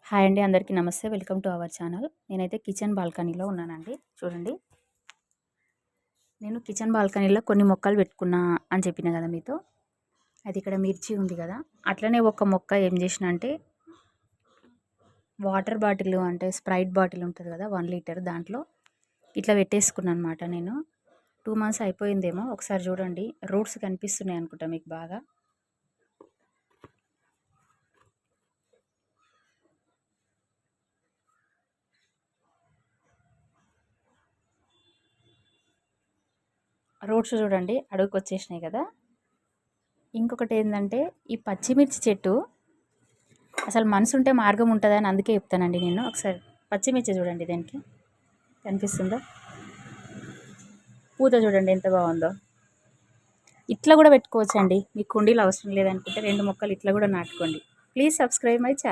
Hi అండి, అందరికీ నమస్తే. Welcome to our channel. నేనైతే కిచెన్ బాల్కనీలో ఉన్నానండి. చూడండి, నేను కిచెన్ బాల్కనీలో కొన్ని మొక్కలు పెట్టుకున్నా అని చెప్పిన కదా మీతో. అది ఇక్కడ మిర్చి ఉంది కదా, అట్లనే ఒక మొక్క ఏం చేసిన అంటే వాటర్ బాటిల్ అంటే స్ప్రైట్ బాటిల్ ఉంటుంది కదా 1 లీటర్, దాంట్లో ఇట్లా పెట్టేసుకున్నాను అనమాట. నేను 2 మంత్స్ అయిపోయిందేమో. ఒకసారి చూడండి, రూట్స్ కనిపిస్తున్నాయి అనుకుంటా మీకు బాగా. రూట్స్ చూడండి, అడుగుకి వచ్చేసినాయి కదా. ఇంకొకటి ఏంటంటే, ఈ పచ్చిమిర్చి చెట్టు అసలు మనసు ఉంటే మార్గం ఉంటుందని అందుకే చెప్తానండి నేను. ఒకసారి పచ్చిమిర్చి చూడండి, దానికి కనిపిస్తుందో పూత చూడండి ఎంత బాగుందో. ఇట్లా కూడా పెట్టుకోవచ్చండి, మీకు కుండీలు అవసరం లేదనుకుంటే 2 మొక్కలు ఇట్లా కూడా నాటుకోండి. Please subscribe my channel.